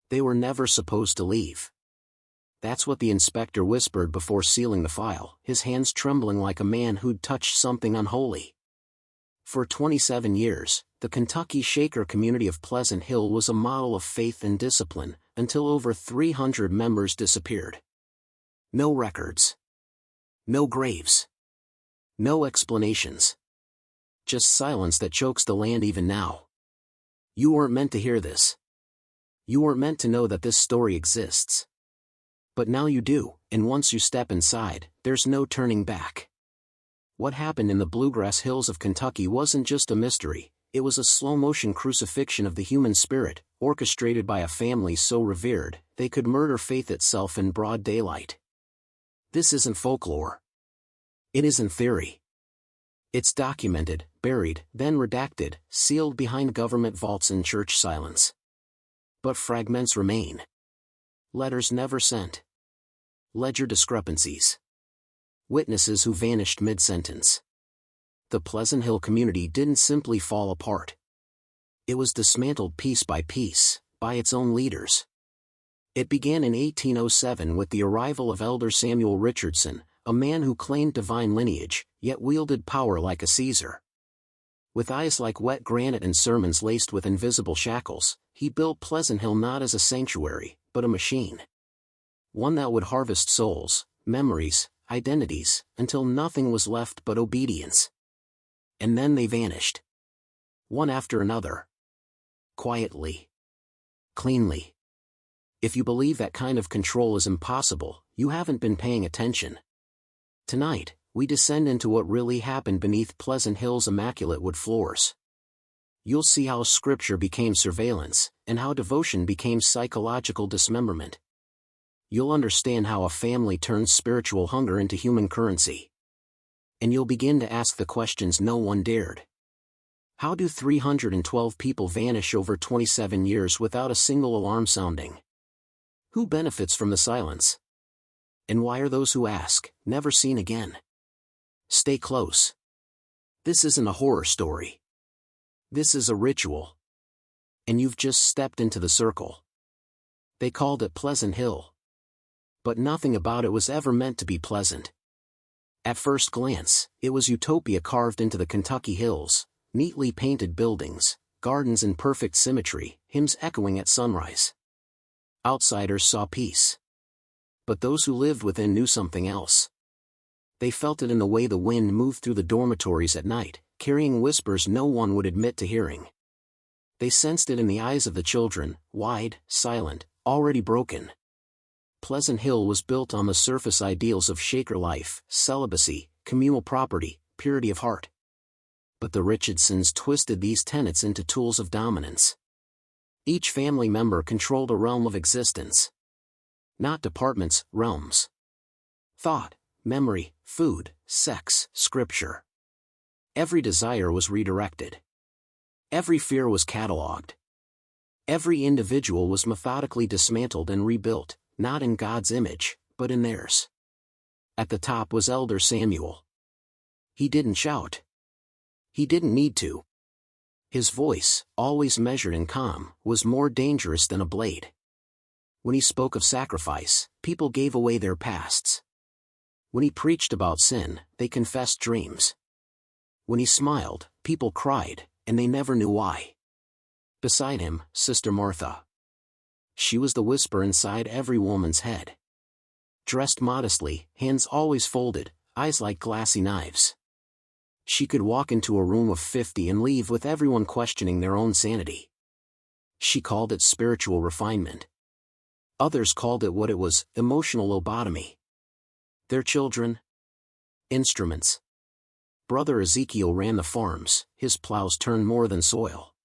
They were never supposed to leave. That's what the inspector whispered before sealing the file, his hands trembling like a man who'd touched something unholy. For 27 years, the Kentucky Shaker community of Pleasant Hill was a model of faith and discipline, until over 300 members disappeared. No records. No graves. No explanations. Just silence that chokes the land even now. You weren't meant to hear this. You weren't meant to know that this story exists. But now you do, and once you step inside, there's no turning back. What happened in the Bluegrass Hills of Kentucky wasn't just a mystery, it was a slow-motion crucifixion of the human spirit, orchestrated by a family so revered, they could murder faith itself in broad daylight. This isn't folklore. It isn't theory. It's documented, buried, then redacted, sealed behind government vaults and church silence. But fragments remain. Letters never sent. Ledger discrepancies. Witnesses who vanished mid-sentence. The Pleasant Hill community didn't simply fall apart. It was dismantled piece by piece, by its own leaders. It began in 1807 with the arrival of Elder Samuel Richardson, a man who claimed divine lineage, yet wielded power like a Caesar. With eyes like wet granite and sermons laced with invisible shackles, he built Pleasant Hill not as a sanctuary, but a machine. One that would harvest souls, memories, identities, until nothing was left but obedience. And then they vanished. One after another. Quietly. Cleanly. If you believe that kind of control is impossible, you haven't been paying attention. Tonight, we descend into what really happened beneath Pleasant Hill's immaculate wood floors. You'll see how scripture became surveillance, and how devotion became psychological dismemberment. You'll understand how a family turns spiritual hunger into human currency. And you'll begin to ask the questions no one dared. How do 312 people vanish over 27 years without a single alarm sounding? Who benefits from the silence? And why are those who ask, never seen again? Stay close. This isn't a horror story. This is a ritual. And you've just stepped into the circle. They called it Pleasant Hill. But nothing about it was ever meant to be pleasant. At first glance, it was utopia carved into the Kentucky hills, neatly painted buildings, gardens in perfect symmetry, hymns echoing at sunrise. Outsiders saw peace. But those who lived within knew something else. They felt it in the way the wind moved through the dormitories at night, carrying whispers no one would admit to hearing. They sensed it in the eyes of the children, wide, silent, already broken. Pleasant Hill was built on the surface ideals of Shaker life, celibacy, communal property, purity of heart. But the Richardsons twisted these tenets into tools of dominance. Each family member controlled a realm of existence. Not departments, realms. Thought, memory, food, sex, scripture. Every desire was redirected. Every fear was catalogued. Every individual was methodically dismantled and rebuilt, not in God's image, but in theirs. At the top was Elder Samuel. He didn't shout. He didn't need to. His voice, always measured and calm, was more dangerous than a blade. When he spoke of sacrifice, people gave away their pasts. When he preached about sin, they confessed dreams. When he smiled, people cried, and they never knew why. Beside him, Sister Martha. She was the whisper inside every woman's head. Dressed modestly, hands always folded, eyes like glassy knives. She could walk into a room of 50 and leave with everyone questioning their own sanity. She called it spiritual refinement. Others called it what it was, emotional lobotomy. Their children? Instruments. Brother Ezekiel ran the farms, his plows turned more than soil.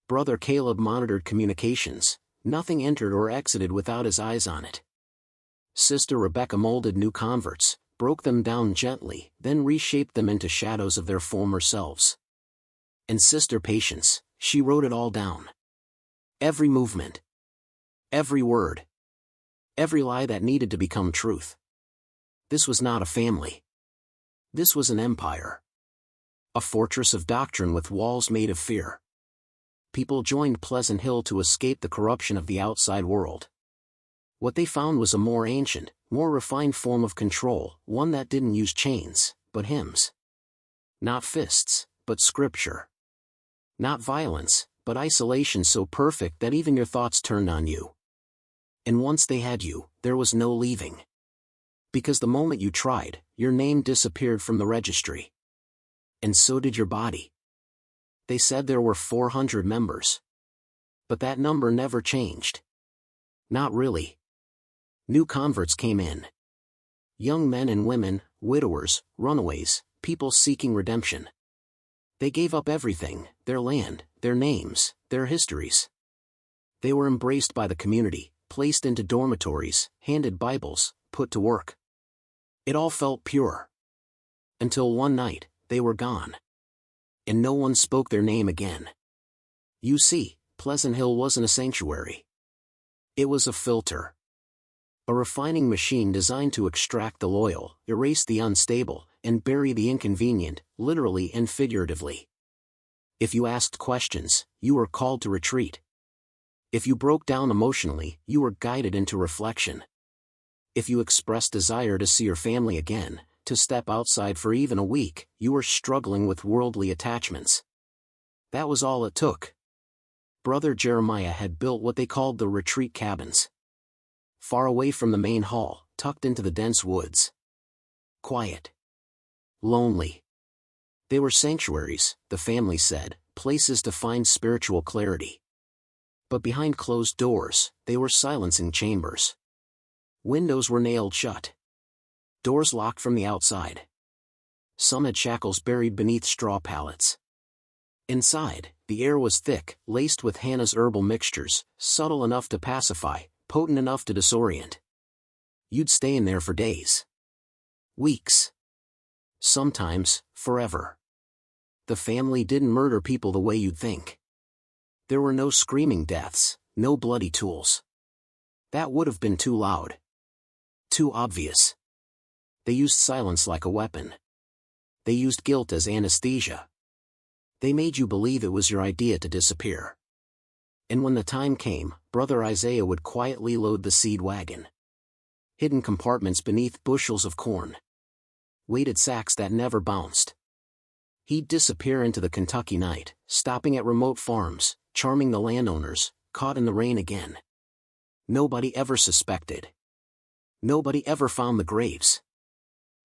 Brother Caleb monitored communications, nothing entered or exited without his eyes on it. Sister Rebecca molded new converts, broke them down gently, then reshaped them into shadows of their former selves. And Sister Patience, she wrote it all down. Every movement. Every word. Every lie that needed to become truth. This was not a family. This was an empire. A fortress of doctrine with walls made of fear. people joined Pleasant Hill to escape the corruption of the outside world. What they found was a more ancient, more refined form of control, one that didn't use chains, but hymns. Not fists, but scripture. Not violence, but isolation so perfect that even your thoughts turned on you. And once they had you, there was no leaving. Because the moment you tried, your name disappeared from the registry. And so did your body. They said there were 400 members. But that number never changed. Not really. New converts came in. Young men and women, widowers, runaways, people seeking redemption. They gave up everything, their land, their names, their histories. They were embraced by the community, placed into dormitories, handed Bibles, put to work. It all felt pure. Until one night, they were gone. And no one spoke their name again. You see, Pleasant Hill wasn't a sanctuary. It was a filter. A refining machine designed to extract the loyal, erase the unstable, and bury the inconvenient, literally and figuratively. If you asked questions, you were called to retreat. If you broke down emotionally, you were guided into reflection. If you expressed desire to see your family again, to step outside for even a week, you were struggling with worldly attachments. That was all it took. Brother Jeremiah had built what they called the retreat cabins. Far away from the main hall, tucked into the dense woods. Quiet. Lonely. They were sanctuaries, the family said, places to find spiritual clarity. But behind closed doors, they were silencing chambers. Windows were nailed shut. Doors locked from the outside. Some had shackles buried beneath straw pallets. Inside, the air was thick, laced with Hannah's herbal mixtures, subtle enough to pacify, potent enough to disorient. You'd stay in there for days. Weeks. Sometimes, forever. The family didn't murder people the way you'd think. There were no screaming deaths, no bloody tools. That would have been too loud. Too obvious. They used silence like a weapon. They used guilt as anesthesia. They made you believe it was your idea to disappear. And when the time came, Brother Isaiah would quietly load the seed wagon. Hidden compartments beneath bushels of corn. Weighted sacks that never bounced. He'd disappear into the Kentucky night, stopping at remote farms, charming the landowners, caught in the rain again. Nobody ever suspected. Nobody ever found the graves.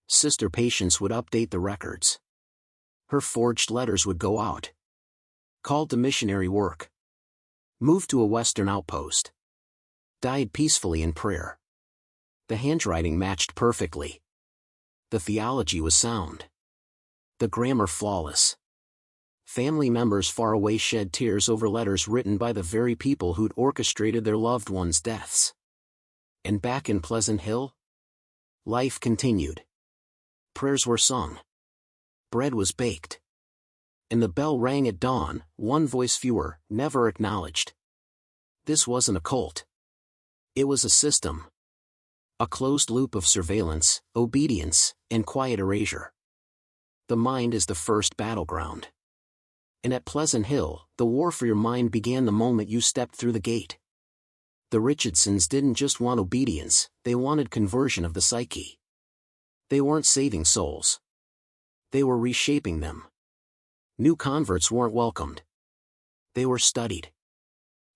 Sister Patience would update the records. Her forged letters would go out. Called to missionary work. Moved to a western outpost. Died peacefully in prayer. The handwriting matched perfectly. The theology was sound. The grammar flawless. Family members far away shed tears over letters written by the very people who'd orchestrated their loved ones' deaths. And back in Pleasant Hill? Life continued. Prayers were sung. Bread was baked. And the bell rang at dawn, one voice fewer, never acknowledged. This wasn't a cult. It was a system. A closed loop of surveillance, obedience, and quiet erasure. The mind is the first battleground. And at Pleasant Hill, the war for your mind began the moment you stepped through the gate. The Richardsons didn't just want obedience, they wanted conversion of the psyche. They weren't saving souls. They were reshaping them. New converts weren't welcomed. They were studied.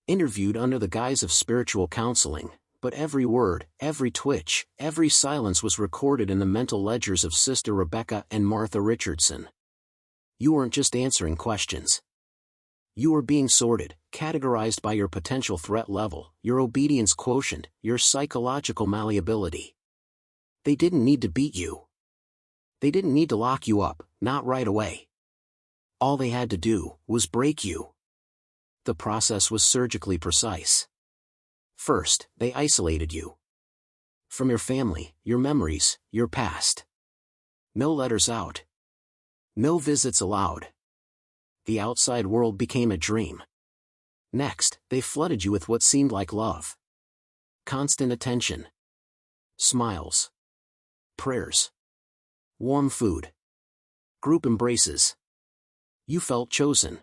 Interviewed under the guise of spiritual counseling, but every word, every twitch, every silence was recorded in the mental ledgers of Sister Rebecca and Martha Richardson. You weren't just answering questions. You were being sorted, categorized by your potential threat level, your obedience quotient, your psychological malleability. They didn't need to beat you. They didn't need to lock you up, not right away. All they had to do was break you. The process was surgically precise. First, they isolated you. From your family, your memories, your past. No letters out. No visits allowed. The outside world became a dream. Next, they flooded you with what seemed like love. Constant attention. Smiles. Prayers. Warm food. Group embraces. You felt chosen.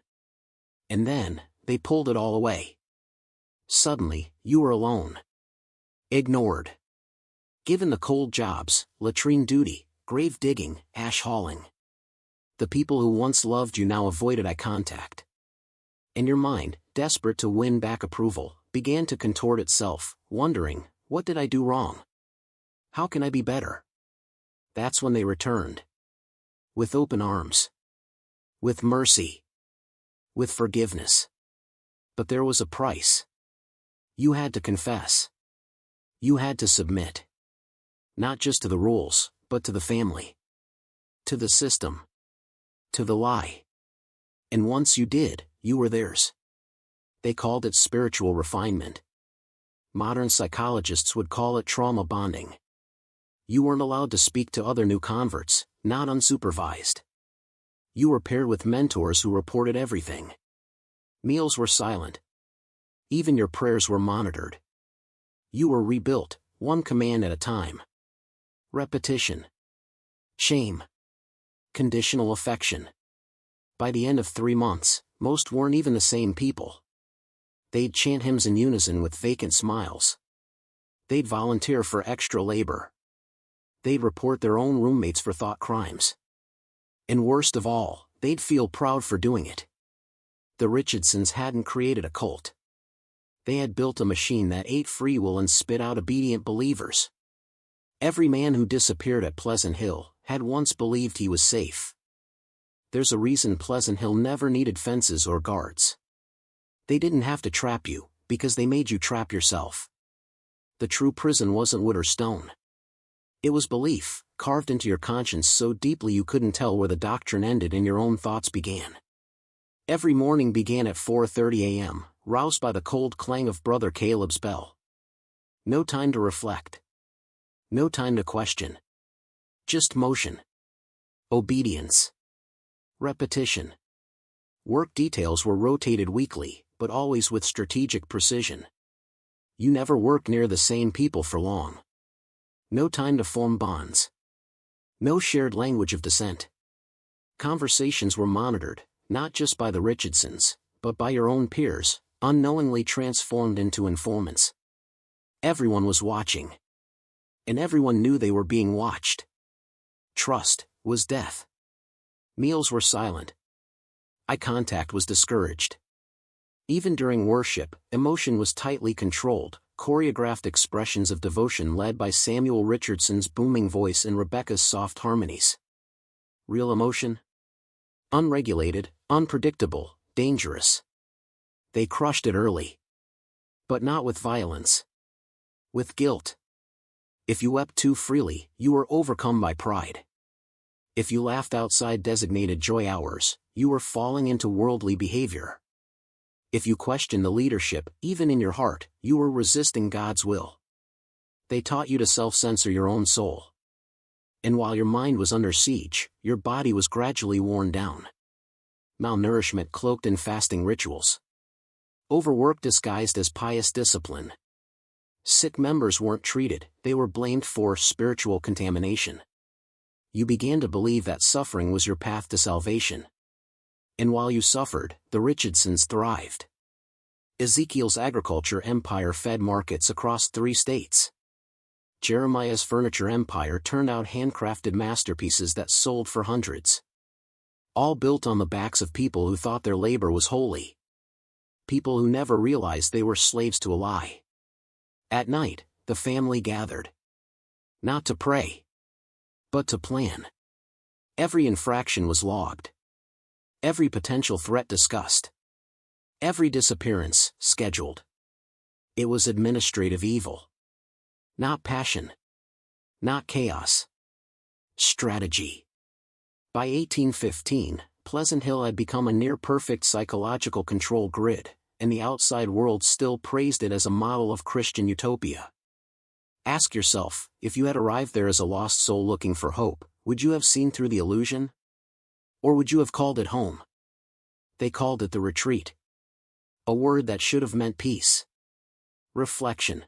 And then they pulled it all away. Suddenly, you were alone. Ignored. Given the cold jobs, latrine duty, grave digging, ash hauling. The people who once loved you now avoided eye contact. And your mind, desperate to win back approval, began to contort itself, wondering, what did I do wrong? How can I be better? That's when they returned. With open arms. With mercy. With forgiveness. But there was a price. You had to confess. You had to submit. Not just to the rules, but to the family. To the system. To the lie. And once you did, you were theirs. They called it spiritual refinement. Modern psychologists would call it trauma bonding. You weren't allowed to speak to other new converts, not unsupervised. You were paired with mentors who reported everything. Meals were silent. Even your prayers were monitored. You were rebuilt, one command at a time. Repetition. Shame. Conditional affection. By the end of 3 months, most weren't even the same people. They'd chant hymns in unison with vacant smiles. They'd volunteer for extra labor. They'd report their own roommates for thought crimes. And worst of all, they'd feel proud for doing it. The Richardsons hadn't created a cult. They had built a machine that ate free will and spit out obedient believers. Every man who disappeared at Pleasant Hill had once believed he was safe. There's a reason Pleasant Hill never needed fences or guards. They didn't have to trap you, because they made you trap yourself. The true prison wasn't wood or stone. It was belief, carved into your conscience so deeply you couldn't tell where the doctrine ended and your own thoughts began. Every morning began at 4:30 a.m., roused by the cold clang of Brother Caleb's bell. No time to reflect. No time to question. Just motion. Obedience. Repetition. Work details were rotated weekly, but always with strategic precision. You never worked near the same people for long. No time to form bonds. No shared language of dissent. Conversations were monitored, not just by the Richardsons, but by your own peers, unknowingly transformed into informants. Everyone was watching. And everyone knew they were being watched. Trust was death. Meals were silent. Eye contact was discouraged. Even during worship, emotion was tightly controlled, choreographed expressions of devotion led by Samuel Richardson's booming voice and Rebecca's soft harmonies. Real emotion? Unregulated, unpredictable, dangerous. They crushed it early. But not with violence. With guilt. If you wept too freely, you were overcome by pride. If you laughed outside designated joy hours, you were falling into worldly behavior. If you questioned the leadership, even in your heart, you were resisting God's will. They taught you to self-censor your own soul. And while your mind was under siege, your body was gradually worn down. Malnourishment cloaked in fasting rituals. Overwork disguised as pious discipline. Sick members weren't treated, they were blamed for spiritual contamination. You began to believe that suffering was your path to salvation. And while you suffered, the Richardsons thrived. Ezekiel's agriculture empire fed markets across 3 states. Jeremiah's furniture empire turned out handcrafted masterpieces that sold for hundreds. All built on the backs of people who thought their labor was holy. People who never realized they were slaves to a lie. At night, the family gathered. Not to pray, but to plan. Every infraction was logged. Every potential threat discussed. Every disappearance scheduled. It was administrative evil. Not passion. Not chaos. Strategy. By 1815, Pleasant Hill had become a near-perfect psychological control grid, and the outside world still praised it as a model of Christian utopia. Ask yourself, if you had arrived there as a lost soul looking for hope, would you have seen through the illusion? Or would you have called it home? They called it the retreat. A word that should have meant peace. Reflection.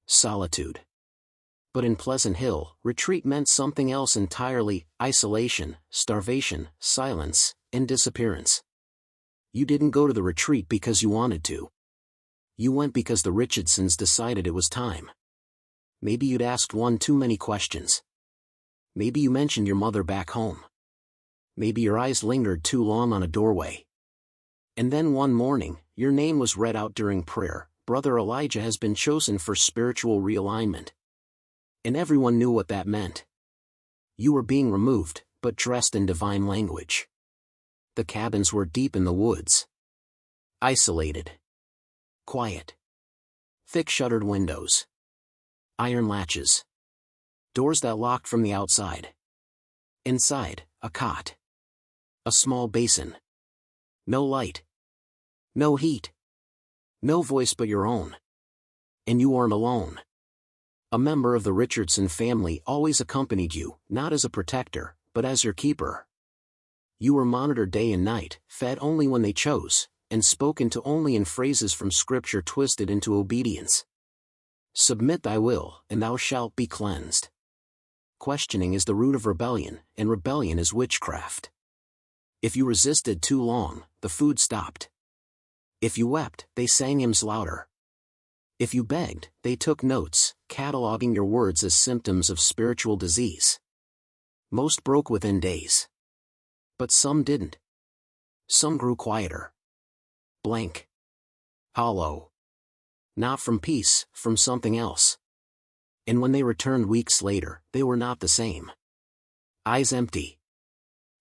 Solitude. But in Pleasant Hill, retreat meant something else entirely: isolation, starvation, silence, and disappearance. You didn't go to the retreat because you wanted to. You went because the Richardsons decided it was time. Maybe you'd asked one too many questions. Maybe you mentioned your mother back home. Maybe your eyes lingered too long on a doorway. And then one morning, your name was read out during prayer. Brother Elijah has been chosen for spiritual realignment. And everyone knew what that meant. You were being removed, but dressed in divine language. The cabins were deep in the woods. Isolated. Quiet. Thick shuttered windows. Iron latches. Doors that locked from the outside. Inside, a cot. A small basin. No light. No heat. No voice but your own. And you weren't alone. A member of the Richardson family always accompanied you, not as a protector, but as your keeper. You were monitored day and night, fed only when they chose, and spoken to only in phrases from Scripture twisted into obedience. Submit thy will, and thou shalt be cleansed. Questioning is the root of rebellion, and rebellion is witchcraft. If you resisted too long, the food stopped. If you wept, they sang hymns louder. If you begged, they took notes, cataloging your words as symptoms of spiritual disease. Most broke within days. But some didn't. Some grew quieter. Blank. Hollow. Not from peace, from something else. And when they returned weeks later, they were not the same. Eyes empty.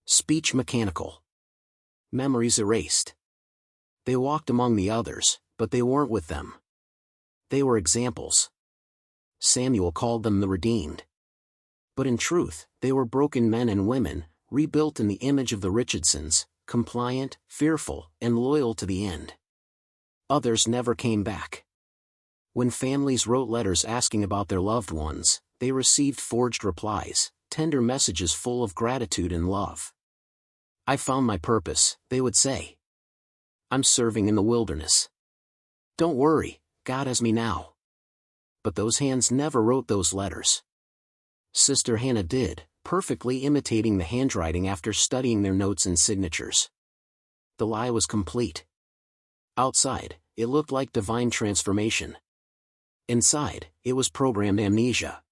Speech mechanical. Memories erased. They walked among the others, but they weren't with them. They were examples. Samuel called them the redeemed. But in truth, they were broken men and women, rebuilt in the image of the Richardsons, compliant, fearful, and loyal to the end. Others never came back. When families wrote letters asking about their loved ones, they received forged replies, tender messages full of gratitude and love. I found my purpose, they would say. I'm serving in the wilderness. Don't worry, God has me now. But those hands never wrote those letters. Sister Hannah did, perfectly imitating the handwriting after studying their notes and signatures. The lie was complete. Outside, it looked like divine transformation. Inside, it was programmed amnesia.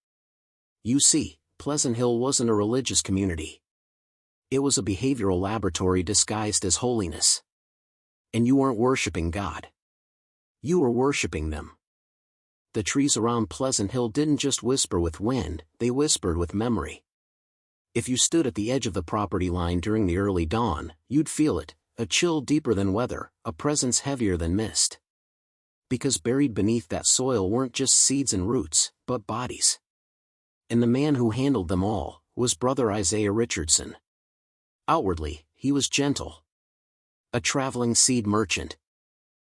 You see, Pleasant Hill wasn't a religious community. It was a behavioral laboratory disguised as holiness. And you weren't worshiping God. You were worshiping them. The trees around Pleasant Hill didn't just whisper with wind, they whispered with memory. If you stood at the edge of the property line during the early dawn, you'd feel it, a chill deeper than weather, a presence heavier than mist. Because buried beneath that soil weren't just seeds and roots, but bodies. And the man who handled them all was Brother Isaiah Richardson. Outwardly, he was gentle. A traveling seed merchant.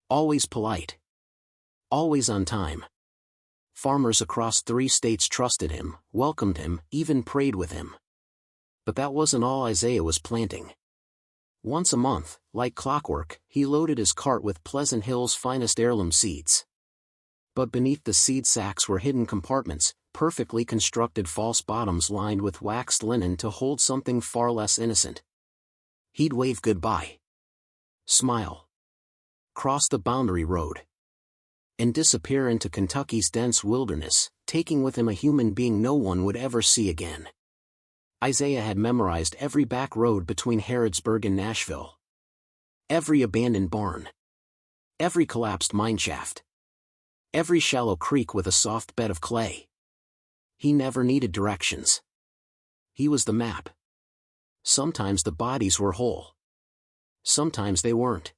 Always polite. Always on time. Farmers across 3 states trusted him, welcomed him, even prayed with him. But that wasn't all Isaiah was planting. Once a month, like clockwork, he loaded his cart with Pleasant Hill's finest heirloom seeds. But beneath the seed sacks were hidden compartments, perfectly constructed false bottoms lined with waxed linen to hold something far less innocent. He'd wave goodbye. Smile. Cross the boundary road. And disappear into Kentucky's dense wilderness, taking with him a human being no one would ever see again. Isaiah had memorized every back road between Harrodsburg and Nashville. Every abandoned barn. Every collapsed mineshaft. Every shallow creek with a soft bed of clay. He never needed directions. He was the map. Sometimes the bodies were whole. Sometimes they weren't.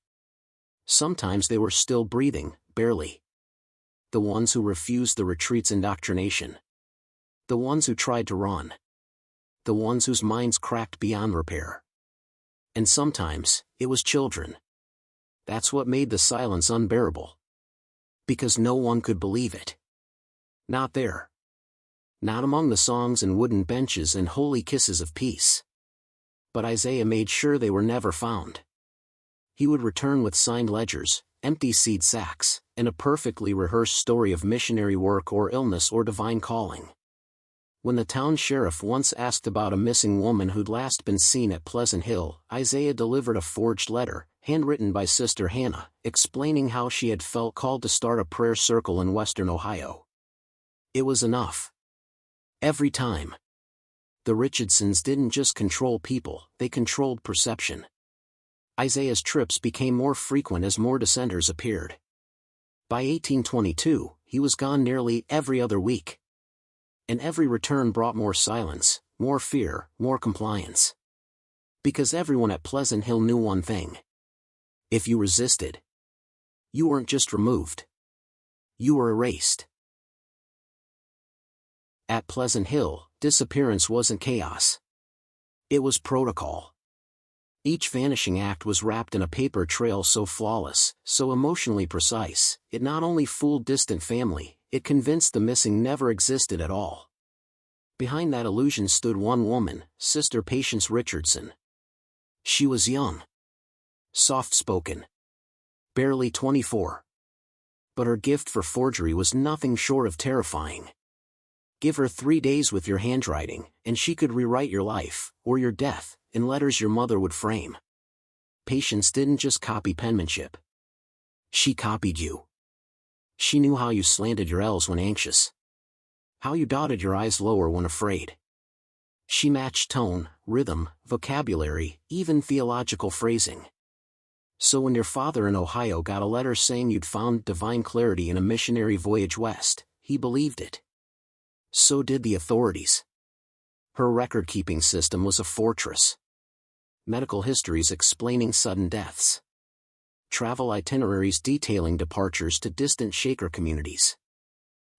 Sometimes they were still breathing, barely. The ones who refused the retreat's indoctrination. The ones who tried to run. The ones whose minds cracked beyond repair. And sometimes, it was children. That's what made the silence unbearable. Because no one could believe it. Not there. Not among the songs and wooden benches and holy kisses of peace. But Isaiah made sure they were never found. He would return with signed ledgers, empty seed sacks, and a perfectly rehearsed story of missionary work or illness or divine calling. When the town sheriff once asked about a missing woman who'd last been seen at Pleasant Hill, Isaiah delivered a forged letter, handwritten by Sister Hannah, explaining how she had felt called to start a prayer circle in western Ohio. It was enough. Every time. The Richardsons didn't just control people, they controlled perception. Isaiah's trips became more frequent as more dissenters appeared. By 1822, he was gone nearly every other week. And every return brought more silence, more fear, more compliance. Because everyone at Pleasant Hill knew one thing. If you resisted, you weren't just removed. You were erased. At Pleasant Hill, disappearance wasn't chaos. It was protocol. Each vanishing act was wrapped in a paper trail so flawless, so emotionally precise, it not only fooled distant family, it convinced the missing never existed at all. Behind that illusion stood one woman, Sister Patience Richardson. She was young. Soft-spoken. Barely 24. But her gift for forgery was nothing short of terrifying. Give her 3 days with your handwriting, and she could rewrite your life, or your death, in letters your mother would frame. Patience didn't just copy penmanship. She copied you. She knew how you slanted your L's when anxious. How you dotted your I's lower when afraid. She matched tone, rhythm, vocabulary, even theological phrasing. So when your father in Ohio got a letter saying you'd found divine clarity in a missionary voyage west, he believed it. So did the authorities. Her record-keeping system was a fortress. Medical histories explaining sudden deaths. Travel itineraries detailing departures to distant Shaker communities.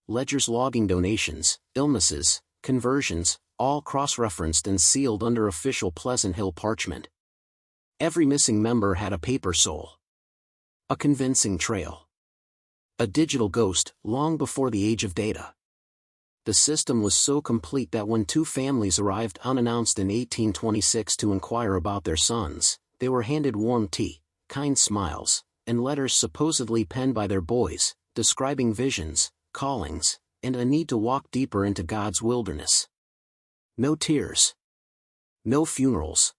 Ledgers logging donations, illnesses, conversions, all cross-referenced and sealed under official Pleasant Hill parchment. Every missing member had a paper soul. A convincing trail. A digital ghost, long before the age of data. The system was so complete that when two families arrived unannounced in 1826 to inquire about their sons, they were handed warm tea, kind smiles, and letters supposedly penned by their boys, describing visions, callings, and a need to walk deeper into God's wilderness. No tears. No funerals.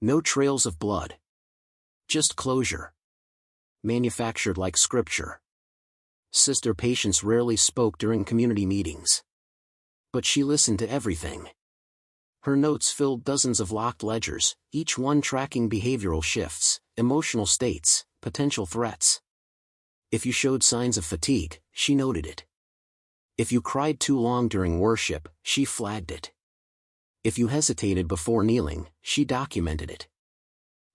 No trails of blood. Just closure. Manufactured like scripture. Sister Patience rarely spoke during community meetings. But she listened to everything. Her notes filled dozens of locked ledgers, each one tracking behavioral shifts, emotional states, potential threats. If you showed signs of fatigue, she noted it. If you cried too long during worship, she flagged it. If you hesitated before kneeling, she documented it.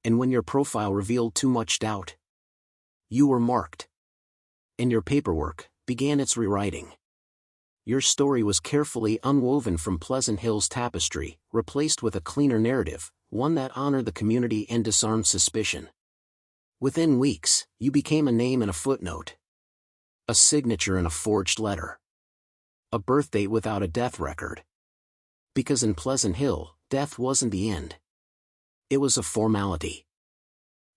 And when your profile revealed too much doubt, you were marked. And your paperwork began its rewriting. Your story was carefully unwoven from Pleasant Hill's tapestry, replaced with a cleaner narrative, one that honored the community and disarmed suspicion. Within weeks, you became a name in a footnote. A signature in a forged letter. A birth date without a death record. Because in Pleasant Hill, death wasn't the end. It was a formality.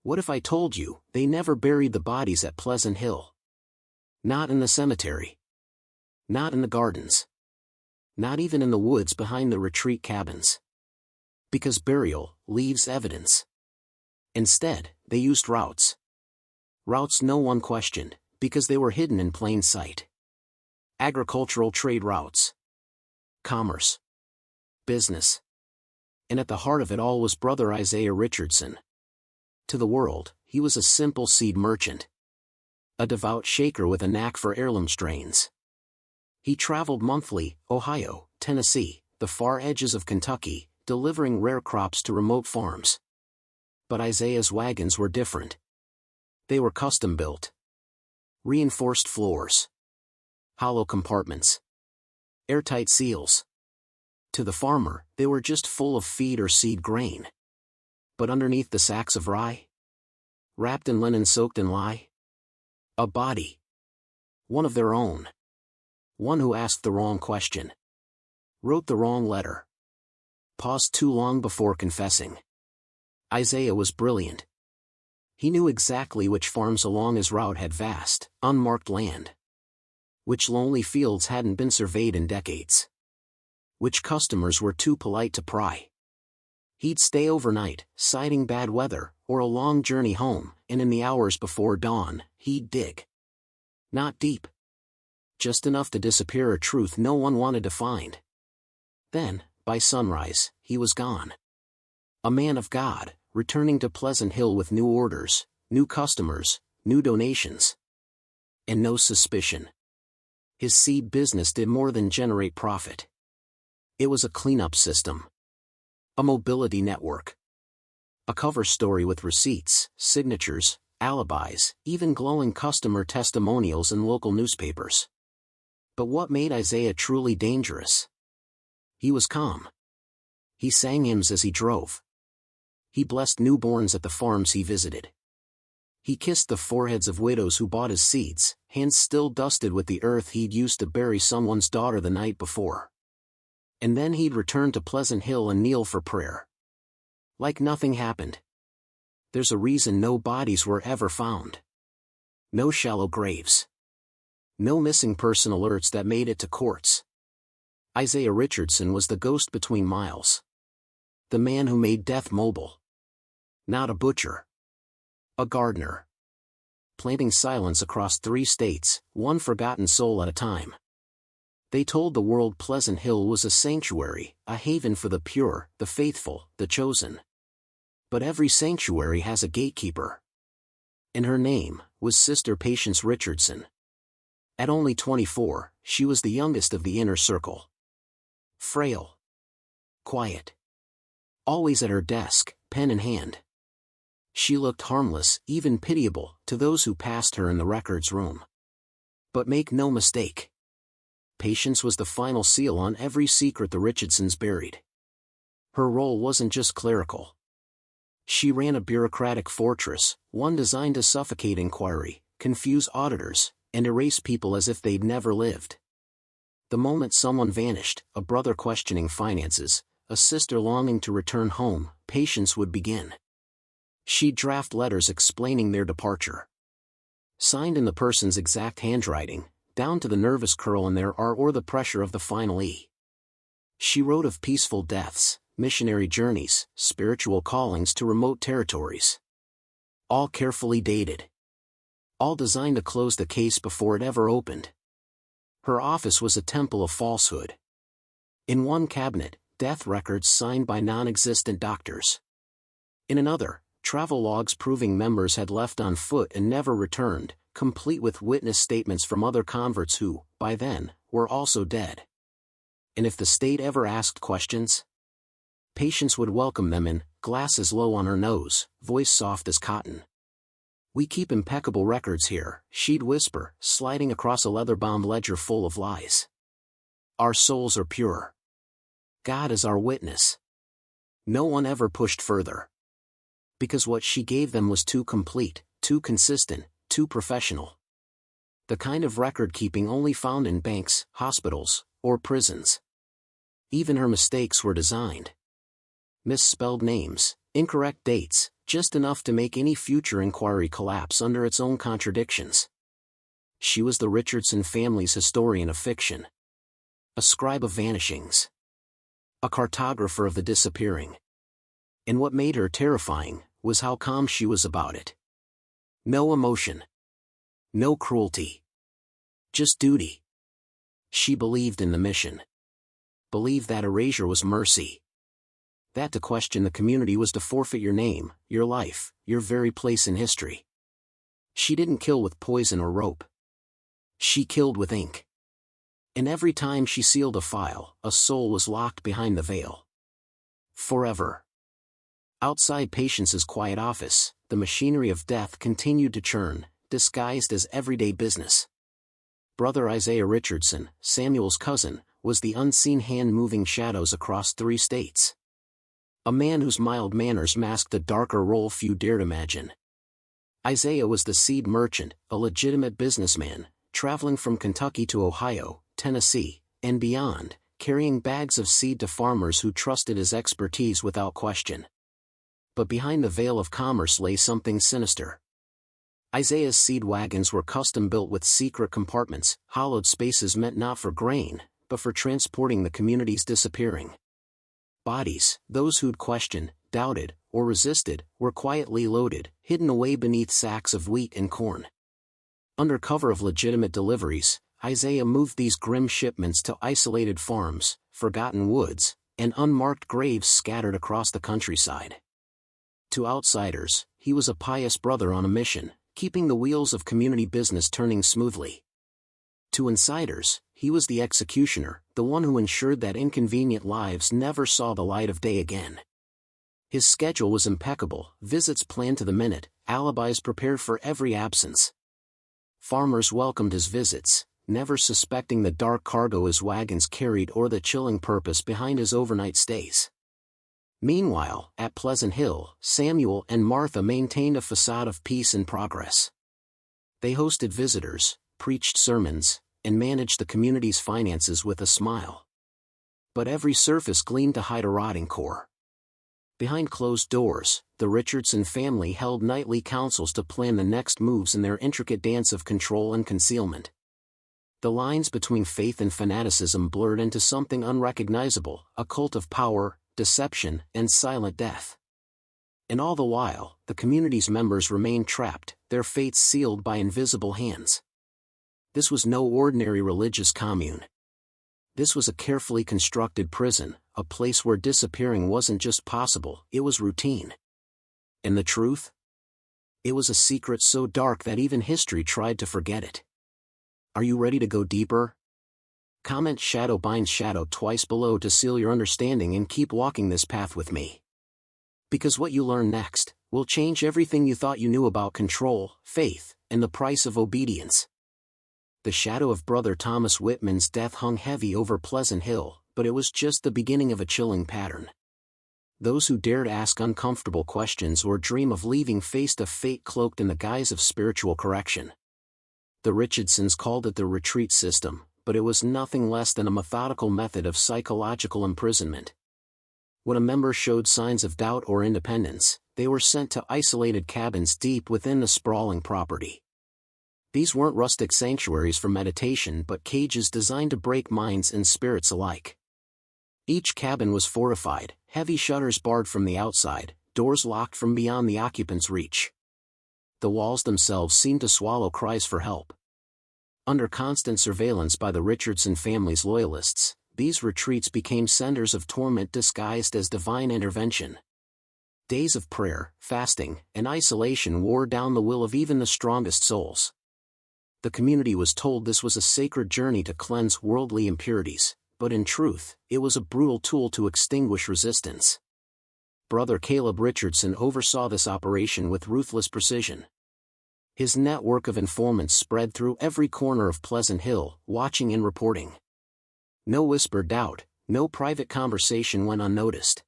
What if I told you they never buried the bodies at Pleasant Hill? Not in the cemetery. Not in the gardens. Not even in the woods behind the retreat cabins. Because burial leaves evidence. Instead, they used routes. Routes no one questioned, because they were hidden in plain sight. Agricultural trade routes. Commerce. Business. And at the heart of it all was Brother Isaiah Richardson. To the world, he was a simple seed merchant. A devout Shaker with a knack for heirloom strains. He traveled monthly, Ohio, Tennessee, the far edges of Kentucky, delivering rare crops to remote farms. But Isaiah's wagons were different. They were custom-built. Reinforced floors. Hollow compartments. Airtight seals. To the farmer, they were just full of feed or seed grain. But underneath the sacks of rye? Wrapped in linen soaked in lye? A body. One of their own. One who asked the wrong question. Wrote the wrong letter. Paused too long before confessing. Isaiah was brilliant. He knew exactly which farms along his route had vast, unmarked land. Which lonely fields hadn't been surveyed in decades. which customers were too polite to pry. He'd stay overnight, citing bad weather, or a long journey home, and in the hours before dawn, he'd dig. Not deep. Just enough to disappear a truth no one wanted to find. Then, by sunrise, he was gone. A man of God, returning to Pleasant Hill with new orders, new customers, new donations. And no suspicion. His seed business did more than generate profit. It was a cleanup system. A mobility network. A cover story with receipts, signatures, alibis, even glowing customer testimonials in local newspapers. But what made Isaiah truly dangerous? He was calm. He sang hymns as he drove. He blessed newborns at the farms he visited. He kissed the foreheads of widows who bought his seeds, hands still dusted with the earth he'd used to bury someone's daughter the night before. And then he'd return to Pleasant Hill and kneel for prayer. Like nothing happened. There's a reason no bodies were ever found. No shallow graves. No missing person alerts that made it to courts. Isaiah Richardson was the ghost between miles. The man who made death mobile. Not a butcher. A gardener. Planting silence across 3 states, one forgotten soul at a time. They told the world Pleasant Hill was a sanctuary, a haven for the pure, the faithful, the chosen. But every sanctuary has a gatekeeper. And her name was Sister Patience Richardson. At only 24, she was the youngest of the inner circle. Frail. Quiet. Always at her desk, pen in hand. She looked harmless, even pitiable, to those who passed her in the records room. But make no mistake. Patience was the final seal on every secret the Richardsons buried. Her role wasn't just clerical. She ran a bureaucratic fortress, one designed to suffocate inquiry, confuse auditors, and erase people as if they'd never lived. The moment someone vanished, a brother questioning finances, a sister longing to return home, Patience would begin. She'd draft letters explaining their departure. Signed in the person's exact handwriting, down to the nervous curl in their R or the pressure of the final E. She wrote of peaceful deaths, missionary journeys, spiritual callings to remote territories. All carefully dated. All designed to close the case before it ever opened. Her office was a temple of falsehood. In one cabinet, death records signed by non-existent doctors. In another, travel logs proving members had left on foot and never returned, complete with witness statements from other converts who, by then, were also dead. And if the state ever asked questions, Patience would welcome them in, glasses low on her nose, voice soft as cotton. "We keep impeccable records here," she'd whisper, sliding across a leather-bound ledger full of lies. "Our souls are pure. God is our witness." No one ever pushed further. Because what she gave them was too complete, too consistent, too professional. The kind of record-keeping only found in banks, hospitals, or prisons. Even her mistakes were designed. Misspelled names, incorrect dates, just enough to make any future inquiry collapse under its own contradictions. She was the Richardson family's historian of fiction. A scribe of vanishings. A cartographer of the disappearing. And what made her terrifying was how calm she was about it. No emotion. No cruelty. Just duty. She believed in the mission. Believed that erasure was mercy. That to question the community was to forfeit your name, your life, your very place in history. She didn't kill with poison or rope. She killed with ink. And every time she sealed a file, a soul was locked behind the veil. Forever. Outside Patience's quiet office, the machinery of death continued to churn, disguised as everyday business. Brother Isaiah Richardson, Samuel's cousin, was the unseen hand moving shadows across 3 states. A man whose mild manners masked a darker role few dared imagine. Isaiah was the seed merchant, a legitimate businessman, traveling from Kentucky to Ohio, Tennessee, and beyond, carrying bags of seed to farmers who trusted his expertise without question. But behind the veil of commerce lay something sinister. Isaiah's seed wagons were custom-built with secret compartments, hollowed spaces meant not for grain, but for transporting the community's disappearing bodies. Those who'd questioned, doubted, or resisted were quietly loaded, hidden away beneath sacks of wheat and corn. Under cover of legitimate deliveries, Isaiah moved these grim shipments to isolated farms, forgotten woods, and unmarked graves scattered across the countryside. To outsiders, he was a pious brother on a mission, keeping the wheels of community business turning smoothly. To insiders, he was the executioner, the one who ensured that inconvenient lives never saw the light of day again. His schedule was impeccable, visits planned to the minute, alibis prepared for every absence. Farmers welcomed his visits, never suspecting the dark cargo his wagons carried or the chilling purpose behind his overnight stays. Meanwhile, at Pleasant Hill, Samuel and Martha maintained a facade of peace and progress. They hosted visitors, preached sermons, and managed the community's finances with a smile. But every surface gleamed to hide a rotting core. Behind closed doors, the Richardson family held nightly councils to plan the next moves in their intricate dance of control and concealment. The lines between faith and fanaticism blurred into something unrecognizable, a cult of power, deception, and silent death. And all the while, the community's members remained trapped, their fates sealed by invisible hands. This was no ordinary religious commune. This was a carefully constructed prison, a place where disappearing wasn't just possible, it was routine. And the truth? It was a secret so dark that even history tried to forget it. Are you ready to go deeper? Comment "Shadow binds shadow" twice below to seal your understanding and keep walking this path with me. Because what you learn next will change everything you thought you knew about control, faith, and the price of obedience. The shadow of Brother Thomas Wittmann's death hung heavy over Pleasant Hill, but it was just the beginning of a chilling pattern. Those who dared ask uncomfortable questions or dream of leaving faced a fate cloaked in the guise of spiritual correction. The Richardsons called it the retreat system, but it was nothing less than a methodical method of psychological imprisonment. When a member showed signs of doubt or independence, they were sent to isolated cabins deep within the sprawling property. These weren't rustic sanctuaries for meditation but cages designed to break minds and spirits alike. Each cabin was fortified, heavy shutters barred from the outside, doors locked from beyond the occupant's reach. The walls themselves seemed to swallow cries for help. Under constant surveillance by the Richardson family's loyalists, these retreats became centers of torment disguised as divine intervention. Days of prayer, fasting, and isolation wore down the will of even the strongest souls. The community was told this was a sacred journey to cleanse worldly impurities, but in truth, it was a brutal tool to extinguish resistance. Brother Caleb Richardson oversaw this operation with ruthless precision. His network of informants spread through every corner of Pleasant Hill, watching and reporting. No whispered doubt, no private conversation went unnoticed.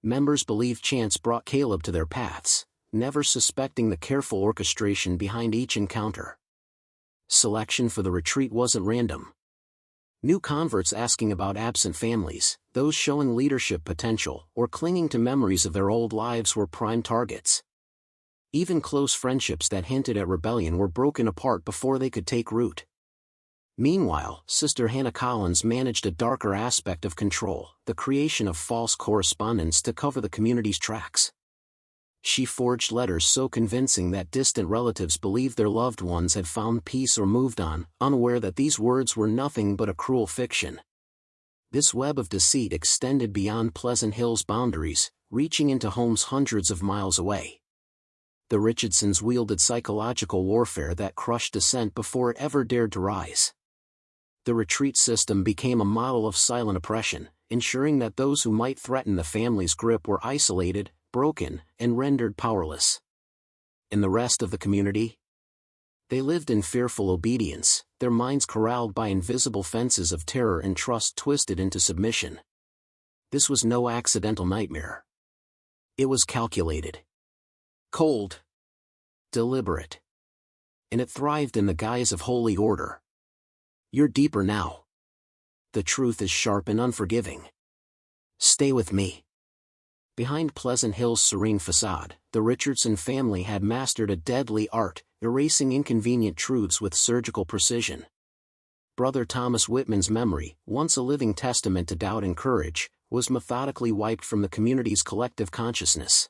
Members believed chance brought Caleb to their paths, never suspecting the careful orchestration behind each encounter. Selection for the retreat wasn't random. New converts asking about absent families, those showing leadership potential or clinging to memories of their old lives were prime targets. Even close friendships that hinted at rebellion were broken apart before they could take root. Meanwhile, Sister Hannah Collins managed a darker aspect of control, the creation of false correspondence to cover the community's tracks. She forged letters so convincing that distant relatives believed their loved ones had found peace or moved on, unaware that these words were nothing but a cruel fiction. This web of deceit extended beyond Pleasant Hill's boundaries, reaching into homes hundreds of miles away. The Richardsons wielded psychological warfare that crushed dissent before it ever dared to rise. The retreat system became a model of silent oppression, ensuring that those who might threaten the family's grip were isolated, broken, and rendered powerless. And the rest of the community? They lived in fearful obedience, their minds corralled by invisible fences of terror and trust twisted into submission. This was no accidental nightmare. It was calculated. Cold. Deliberate. And it thrived in the guise of holy order. You're deeper now. The truth is sharp and unforgiving. Stay with me. Behind Pleasant Hill's serene facade, the Richardson family had mastered a deadly art, erasing inconvenient truths with surgical precision. Brother Thomas Wittmann's memory, once a living testament to doubt and courage, was methodically wiped from the community's collective consciousness.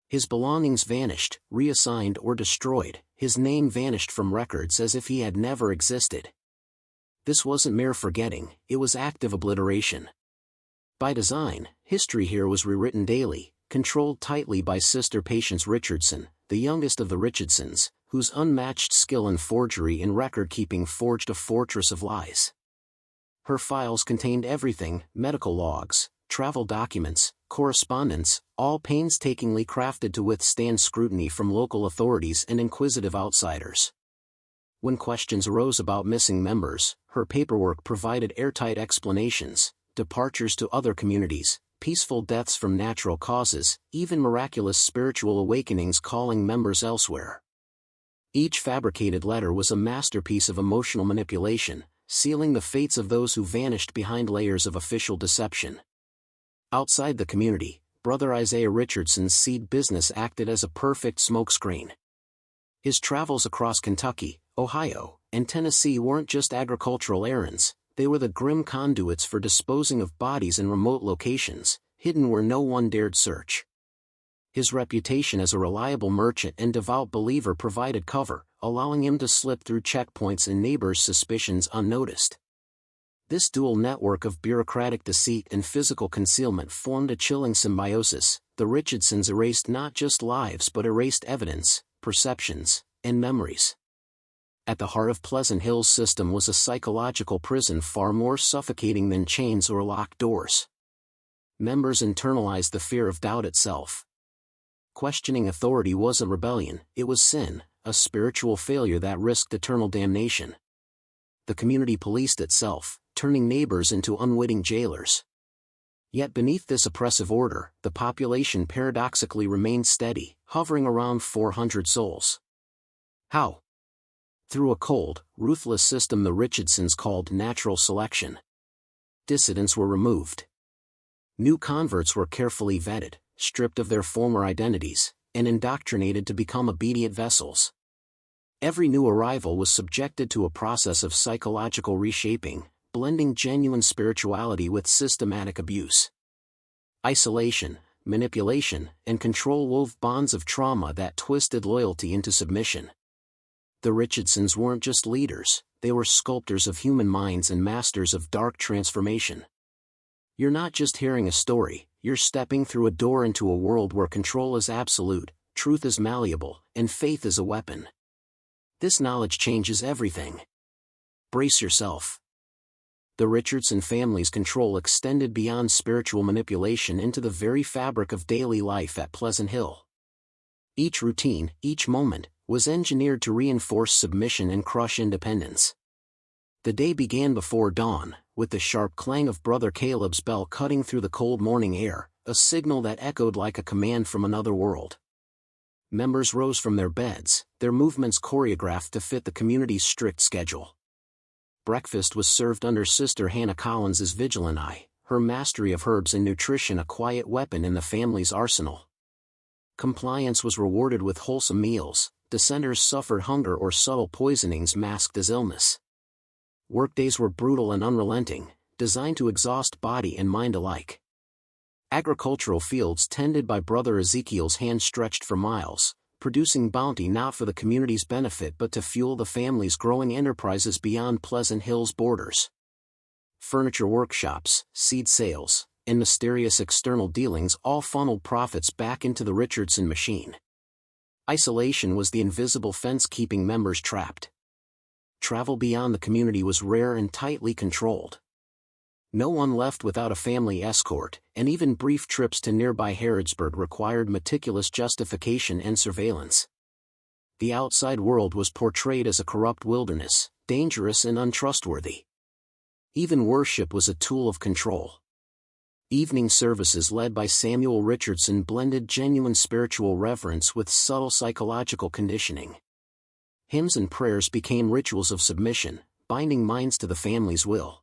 His belongings vanished, reassigned or destroyed, his name vanished from records as if he had never existed. This wasn't mere forgetting, it was active obliteration. By design, history here was rewritten daily, controlled tightly by Sister Patience Richardson, the youngest of the Richardsons, whose unmatched skill in forgery and record-keeping forged a fortress of lies. Her files contained everything: medical logs, travel documents, correspondence, all painstakingly crafted to withstand scrutiny from local authorities and inquisitive outsiders. When questions arose about missing members, her paperwork provided airtight explanations: departures to other communities, peaceful deaths from natural causes, even miraculous spiritual awakenings calling members elsewhere. Each fabricated letter was a masterpiece of emotional manipulation, sealing the fates of those who vanished behind layers of official deception. Outside the community, Brother Isaiah Richardson's seed business acted as a perfect smokescreen. His travels across Kentucky, Ohio, and Tennessee weren't just agricultural errands, they were the grim conduits for disposing of bodies in remote locations, hidden where no one dared search. His reputation as a reliable merchant and devout believer provided cover, allowing him to slip through checkpoints and neighbors' suspicions unnoticed. This dual network of bureaucratic deceit and physical concealment formed a chilling symbiosis. The Richardsons erased not just lives but erased evidence, perceptions, and memories. At the heart of Pleasant Hill's system was a psychological prison far more suffocating than chains or locked doors. Members internalized the fear of doubt itself. Questioning authority wasn't rebellion, it was sin, a spiritual failure that risked eternal damnation. The community policed itself, turning neighbors into unwitting jailers. Yet beneath this oppressive order, the population paradoxically remained steady, hovering around 400 souls. How? Through a cold, ruthless system the Richardsons called natural selection. Dissidents were removed. New converts were carefully vetted, stripped of their former identities, and indoctrinated to become obedient vessels. Every new arrival was subjected to a process of psychological reshaping, blending genuine spirituality with systematic abuse. Isolation, manipulation, and control wove bonds of trauma that twisted loyalty into submission. The Richardsons weren't just leaders, they were sculptors of human minds and masters of dark transformation. You're not just hearing a story, you're stepping through a door into a world where control is absolute, truth is malleable, and faith is a weapon. This knowledge changes everything. Brace yourself. The Richardson family's control extended beyond spiritual manipulation into the very fabric of daily life at Pleasant Hill. Each routine, each moment, was engineered to reinforce submission and crush independence. The day began before dawn, with the sharp clang of Brother Caleb's bell cutting through the cold morning air, a signal that echoed like a command from another world. Members rose from their beds, their movements choreographed to fit the community's strict schedule. Breakfast was served under Sister Hannah Collins's vigilant eye, her mastery of herbs and nutrition a quiet weapon in the family's arsenal. Compliance was rewarded with wholesome meals, dissenters suffered hunger or subtle poisonings masked as illness. Workdays were brutal and unrelenting, designed to exhaust body and mind alike. Agricultural fields tended by Brother Ezekiel's hand stretched for miles, producing bounty not for the community's benefit but to fuel the family's growing enterprises beyond Pleasant Hill's borders. Furniture workshops, seed sales, and mysterious external dealings all funneled profits back into the Richardson machine. Isolation was the invisible fence keeping members trapped. Travel beyond the community was rare and tightly controlled. No one left without a family escort, and even brief trips to nearby Harrodsburg required meticulous justification and surveillance. The outside world was portrayed as a corrupt wilderness, dangerous and untrustworthy. Even worship was a tool of control. Evening services led by Samuel Richardson blended genuine spiritual reverence with subtle psychological conditioning. Hymns and prayers became rituals of submission, binding minds to the family's will.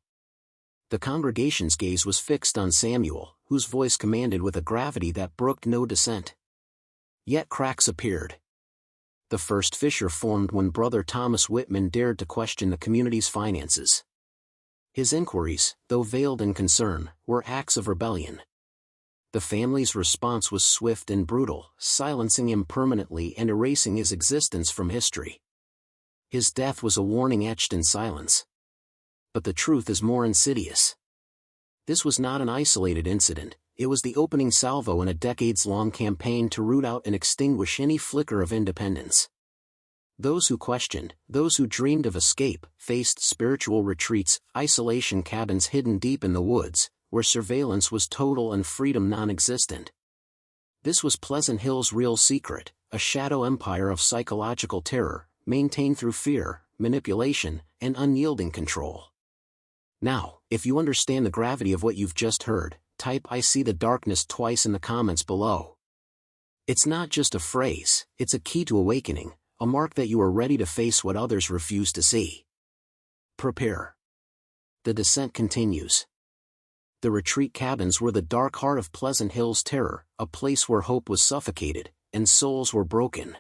The congregation's gaze was fixed on Samuel, whose voice commanded with a gravity that brooked no dissent. Yet cracks appeared. The first fissure formed when Brother Thomas Wittmann dared to question the community's finances. His inquiries, though veiled in concern, were acts of rebellion. The family's response was swift and brutal, silencing him permanently and erasing his existence from history. His death was a warning etched in silence. But the truth is more insidious. This was not an isolated incident, it was the opening salvo in a decades-long campaign to root out and extinguish any flicker of independence. Those who questioned, those who dreamed of escape, faced spiritual retreats, isolation cabins hidden deep in the woods, where surveillance was total and freedom non-existent. This was Pleasant Hill's real secret, a shadow empire of psychological terror, maintained through fear, manipulation, and unyielding control. Now, if you understand the gravity of what you've just heard, type "I see the darkness" twice in the comments below. It's not just a phrase, it's a key to awakening, a mark that you are ready to face what others refuse to see. Prepare. The descent continues. The retreat cabins were the dark heart of Pleasant Hill's terror, a place where hope was suffocated, and souls were broken.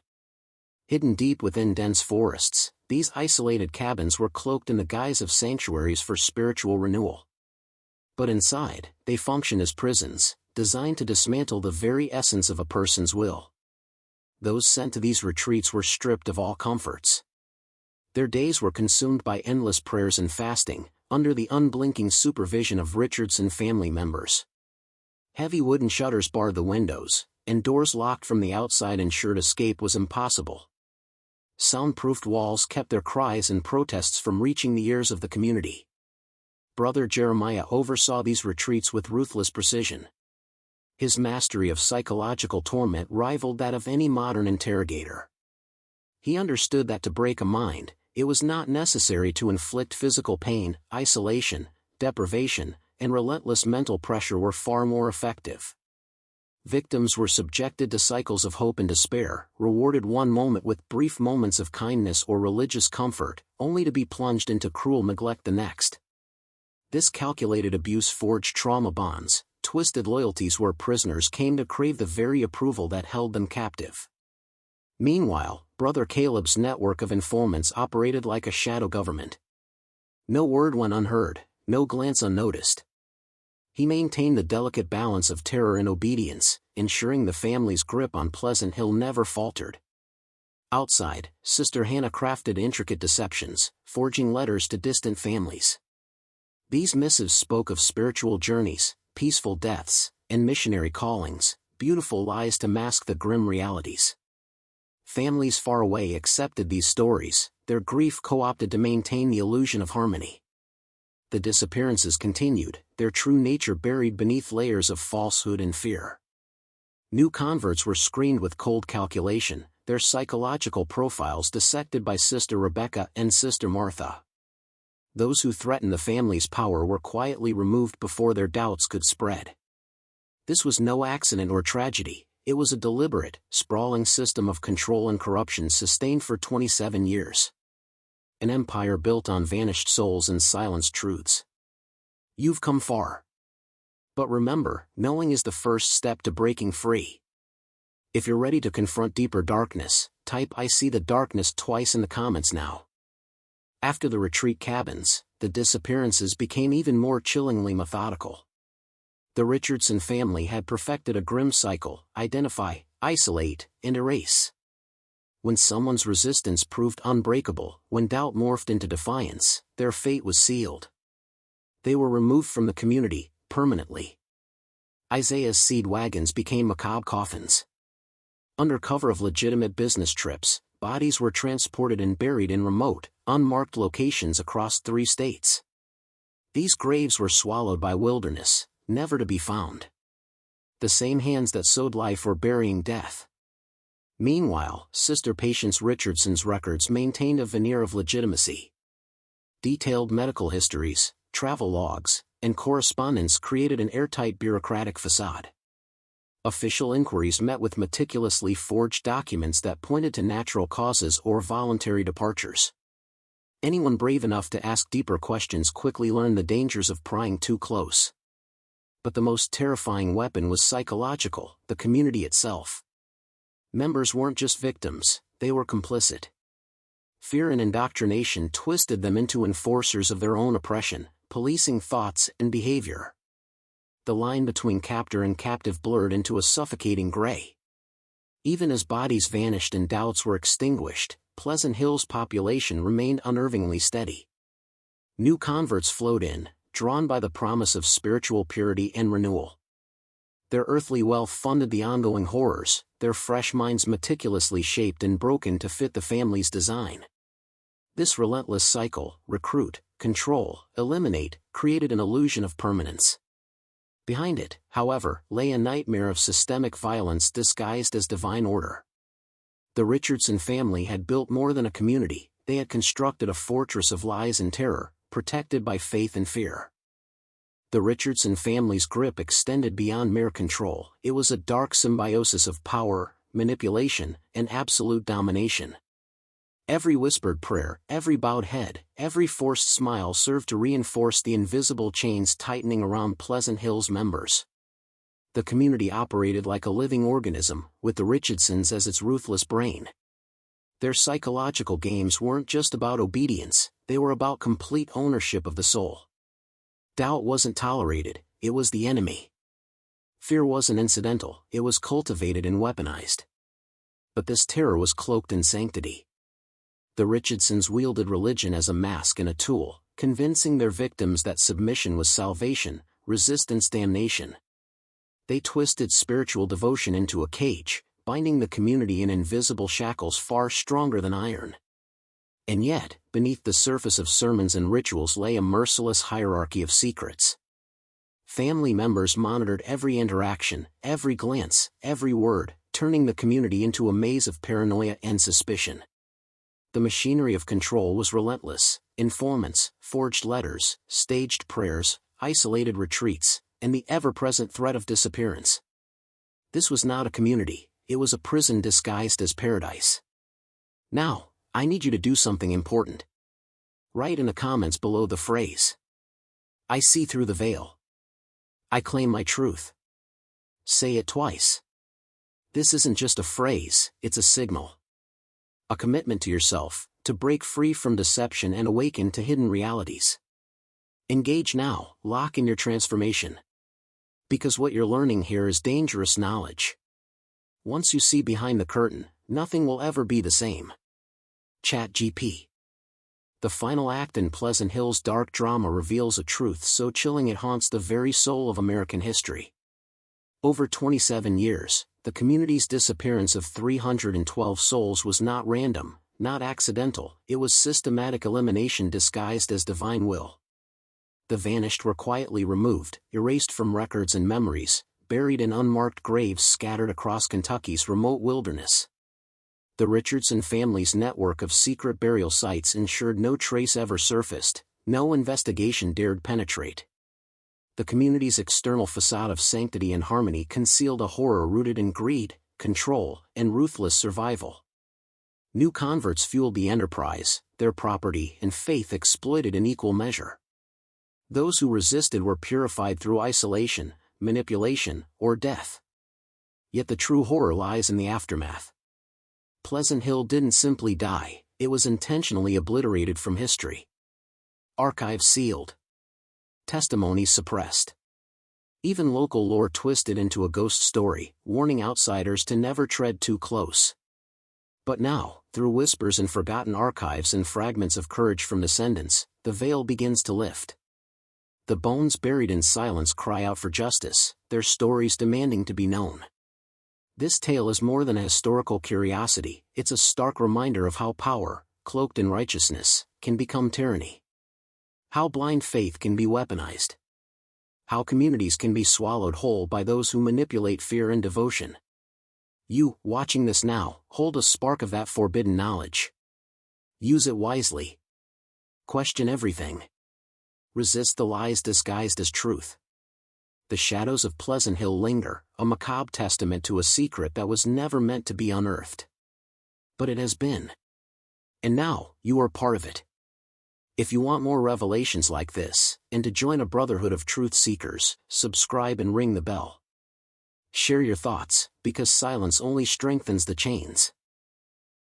Hidden deep within dense forests, these isolated cabins were cloaked in the guise of sanctuaries for spiritual renewal. But inside, they function as prisons, designed to dismantle the very essence of a person's will. Those sent to these retreats were stripped of all comforts. Their days were consumed by endless prayers and fasting, under the unblinking supervision of Richardson family members. Heavy wooden shutters barred the windows, and doors locked from the outside ensured escape was impossible. Soundproofed walls kept their cries and protests from reaching the ears of the community. Brother Jeremiah oversaw these retreats with ruthless precision. His mastery of psychological torment rivaled that of any modern interrogator. He understood that to break a mind, it was not necessary to inflict physical pain. Isolation, deprivation, and relentless mental pressure were far more effective. Victims were subjected to cycles of hope and despair, rewarded one moment with brief moments of kindness or religious comfort, only to be plunged into cruel neglect the next. This calculated abuse forged trauma bonds, twisted loyalties where prisoners came to crave the very approval that held them captive. Meanwhile, Brother Caleb's network of informants operated like a shadow government. No word went unheard, no glance unnoticed. He maintained the delicate balance of terror and obedience, ensuring the family's grip on Pleasant Hill never faltered. Outside, Sister Hannah crafted intricate deceptions, forging letters to distant families. These missives spoke of spiritual journeys, peaceful deaths, and missionary callings, beautiful lies to mask the grim realities. Families far away accepted these stories, their grief co-opted to maintain the illusion of harmony. The disappearances continued, their true nature buried beneath layers of falsehood and fear. New converts were screened with cold calculation, their psychological profiles dissected by Sister Rebecca and Sister Martha. Those who threatened the family's power were quietly removed before their doubts could spread. This was no accident or tragedy, it was a deliberate, sprawling system of control and corruption sustained for 27 years. An empire built on vanished souls and silenced truths. You've come far. But remember, knowing is the first step to breaking free. If you're ready to confront deeper darkness, type "I see the darkness" twice in the comments now. After the retreat cabins, the disappearances became even more chillingly methodical. The Richardson family had perfected a grim cycle: identify, isolate, and erase. When someone's resistance proved unbreakable, when doubt morphed into defiance, their fate was sealed. They were removed from the community, permanently. Isaiah's seed wagons became macabre coffins. Under cover of legitimate business trips, bodies were transported and buried in remote, unmarked locations across 3 states. These graves were swallowed by wilderness, never to be found. The same hands that sowed life were burying death. Meanwhile, Sister Patience Richardson's records maintained a veneer of legitimacy. Detailed medical histories, travel logs, and correspondence created an airtight bureaucratic facade. Official inquiries met with meticulously forged documents that pointed to natural causes or voluntary departures. Anyone brave enough to ask deeper questions quickly learned the dangers of prying too close. But the most terrifying weapon was psychological: the community itself. Members weren't just victims, they were complicit. Fear and indoctrination twisted them into enforcers of their own oppression, policing thoughts and behavior. The line between captor and captive blurred into a suffocating gray. Even as bodies vanished and doubts were extinguished, Pleasant Hill's population remained unnervingly steady. New converts flowed in, drawn by the promise of spiritual purity and renewal. Their earthly wealth funded the ongoing horrors, their fresh minds meticulously shaped and broken to fit the family's design. This relentless cycle, recruit, control, eliminate, created an illusion of permanence. Behind it, however, lay a nightmare of systemic violence disguised as divine order. The Richardson family had built more than a community, they had constructed a fortress of lies and terror, protected by faith and fear. The Richardson family's grip extended beyond mere control. It was a dark symbiosis of power, manipulation, and absolute domination. Every whispered prayer, every bowed head, every forced smile served to reinforce the invisible chains tightening around Pleasant Hill's members. The community operated like a living organism, with the Richardsons as its ruthless brain. Their psychological games weren't just about obedience, they were about complete ownership of the soul. Doubt wasn't tolerated, it was the enemy. Fear wasn't incidental, it was cultivated and weaponized. But this terror was cloaked in sanctity. The Richardsons wielded religion as a mask and a tool, convincing their victims that submission was salvation, resistance damnation. They twisted spiritual devotion into a cage, binding the community in invisible shackles far stronger than iron. And yet, beneath the surface of sermons and rituals lay a merciless hierarchy of secrets. Family members monitored every interaction, every glance, every word, turning the community into a maze of paranoia and suspicion. The machinery of control was relentless: informants, forged letters, staged prayers, isolated retreats, and the ever-present threat of disappearance. This was not a community, it was a prison disguised as paradise. Now, I need you to do something important. Write in the comments below the phrase, "I see through the veil." "I claim my truth." Say it twice. This isn't just a phrase, it's a signal. A commitment to yourself, to break free from deception and awaken to hidden realities. Engage now, lock in your transformation. Because what you're learning here is dangerous knowledge. Once you see behind the curtain, nothing will ever be the same. ChatGPT. The final act in Pleasant Hill's dark drama reveals a truth so chilling it haunts the very soul of American history. Over 27 years, the community's disappearance of 312 souls was not random, not accidental, it was systematic elimination disguised as divine will. The vanished were quietly removed, erased from records and memories, buried in unmarked graves scattered across Kentucky's remote wilderness. The Richardson family's network of secret burial sites ensured no trace ever surfaced, no investigation dared penetrate. The community's external facade of sanctity and harmony concealed a horror rooted in greed, control, and ruthless survival. New converts fueled the enterprise, their property and faith exploited in equal measure. Those who resisted were purified through isolation, manipulation, or death. Yet the true horror lies in the aftermath. Pleasant Hill didn't simply die, it was intentionally obliterated from history. Archives sealed. Testimonies suppressed. Even local lore twisted into a ghost story, warning outsiders to never tread too close. But now, through whispers in forgotten archives and fragments of courage from descendants, the veil begins to lift. The bones buried in silence cry out for justice, their stories demanding to be known. This tale is more than a historical curiosity, it's a stark reminder of how power, cloaked in righteousness, can become tyranny. How blind faith can be weaponized. How communities can be swallowed whole by those who manipulate fear and devotion. You, watching this now, hold a spark of that forbidden knowledge. Use it wisely. Question everything. Resist the lies disguised as truth. The shadows of Pleasant Hill linger, a macabre testament to a secret that was never meant to be unearthed. But it has been. And now, you are part of it. If you want more revelations like this, and to join a brotherhood of truth seekers, subscribe and ring the bell. Share your thoughts, because silence only strengthens the chains.